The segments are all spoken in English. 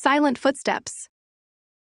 Silent footsteps.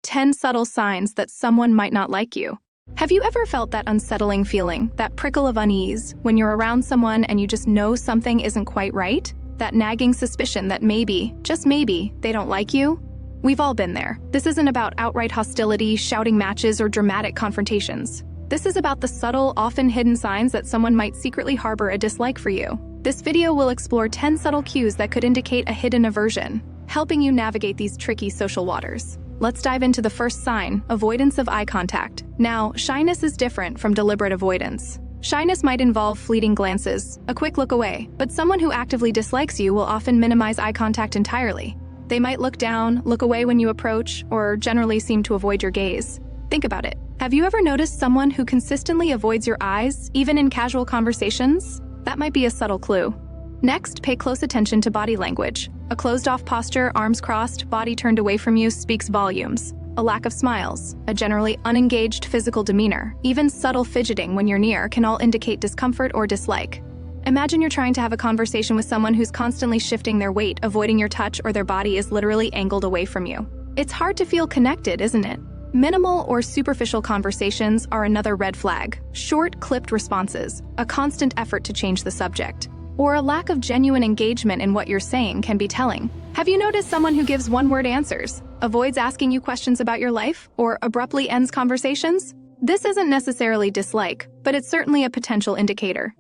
10 subtle signs that someone might not like you. Have you ever felt that unsettling feeling, that prickle of unease, when you're around someone and you just know something isn't quite right? That nagging suspicion that maybe, just maybe, they don't like you? We've all been there. This isn't about outright hostility, shouting matches, or dramatic confrontations. This is about the subtle, often hidden signs that someone might secretly harbor a dislike for you. This video will explore 10 subtle cues that could indicate a hidden aversion, helping you navigate these tricky social waters. Let's dive into the first sign, avoidance of eye contact. Now, shyness is different from deliberate avoidance. Shyness might involve fleeting glances, a quick look away, but someone who actively dislikes you will often minimize eye contact entirely. They might look down, look away when you approach, or generally seem to avoid your gaze. Think about it. Have you ever noticed someone who consistently avoids your eyes, even in casual conversations? That might be a subtle clue. Next, pay close attention to body language. A closed-off posture, arms crossed, body turned away from you speaks volumes. A lack of smiles, a generally unengaged physical demeanor, even subtle fidgeting when you're near can all indicate discomfort or dislike. Imagine you're trying to have a conversation with someone who's constantly shifting their weight, avoiding your touch, or their body is literally angled away from you. It's hard to feel connected, isn't it? Minimal or superficial conversations are another red flag. Short, clipped responses, a constant effort to change the subject, or a lack of genuine engagement in what you're saying can be telling. Have you noticed someone who gives one-word answers, avoids asking you questions about your life, or abruptly ends conversations? This isn't necessarily dislike, but it's certainly a potential indicator.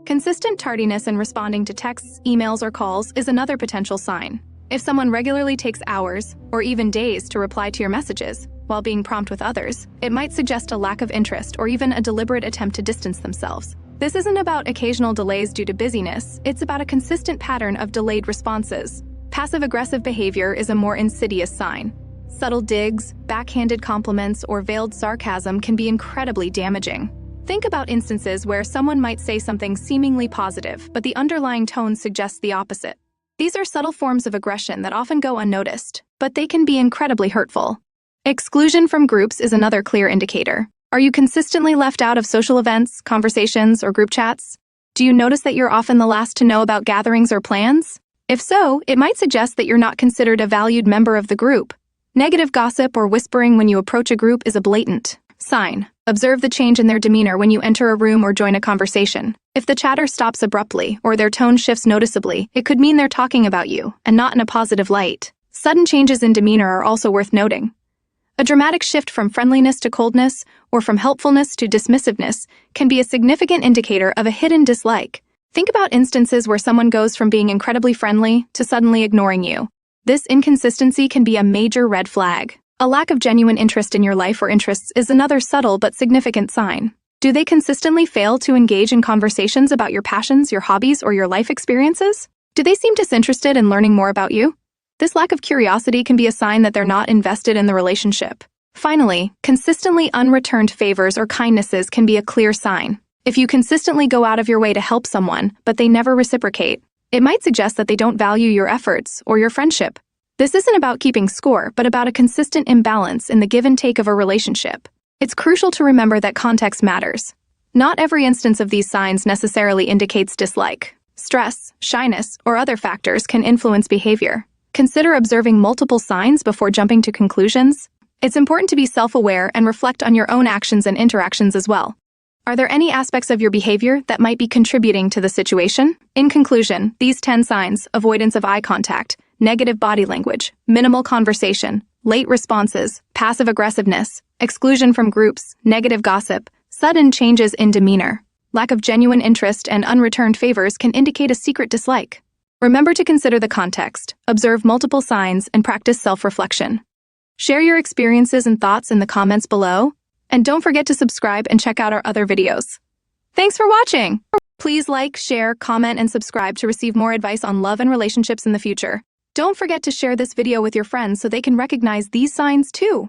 Consistent tardiness in responding to texts, emails, or calls is another potential sign. If someone regularly takes hours, or even days to reply to your messages, while being prompt with others, it might suggest a lack of interest or even a deliberate attempt to distance themselves. This isn't about occasional delays due to busyness, it's about a consistent pattern of delayed responses. Passive-aggressive behavior is a more insidious sign. Subtle digs, backhanded compliments, or veiled sarcasm can be incredibly damaging. Think about instances where someone might say something seemingly positive, but the underlying tone suggests the opposite. These are subtle forms of aggression that often go unnoticed, but they can be incredibly hurtful. Exclusion from groups is another clear indicator. Are you consistently left out of social events, conversations, or group chats? Do you notice that you're often the last to know about gatherings or plans? If so, it might suggest that you're not considered a valued member of the group. Negative gossip or whispering when you approach a group is a blatant sign. Observe the change in their demeanor when you enter a room or join a conversation. If the chatter stops abruptly or their tone shifts noticeably, it could mean they're talking about you, and not in a positive light. Sudden changes in demeanor are also worth noting. A dramatic shift from friendliness to coldness, or from helpfulness to dismissiveness, can be a significant indicator of a hidden dislike. Think about instances where someone goes from being incredibly friendly to suddenly ignoring you. This inconsistency can be a major red flag. A lack of genuine interest in your life or interests is another subtle but significant sign. Do they consistently fail to engage in conversations about your passions, your hobbies, or your life experiences? Do they seem disinterested in learning more about you? This lack of curiosity can be a sign that they're not invested in the relationship. Finally, consistently unreturned favors or kindnesses can be a clear sign. If you consistently go out of your way to help someone, but they never reciprocate, it might suggest that they don't value your efforts or your friendship. This isn't about keeping score, but about a consistent imbalance in the give and take of a relationship. It's crucial to remember that context matters. Not every instance of these signs necessarily indicates dislike. Stress, shyness, or other factors can influence behavior. Consider observing multiple signs before jumping to conclusions. It's important to be self-aware and reflect on your own actions and interactions as well. Are there any aspects of your behavior that might be contributing to the situation? In conclusion, these 10 signs, avoidance of eye contact, negative body language, minimal conversation, late responses, passive aggressiveness, exclusion from groups, negative gossip, sudden changes in demeanor, lack of genuine interest, and unreturned favors can indicate a secret dislike. Remember to consider the context, observe multiple signs, and practice self-reflection. Share your experiences and thoughts in the comments below, and don't forget to subscribe and check out our other videos. Thanks for watching! Please like, share, comment, and subscribe to receive more advice on love and relationships in the future. Don't forget to share this video with your friends so they can recognize these signs too.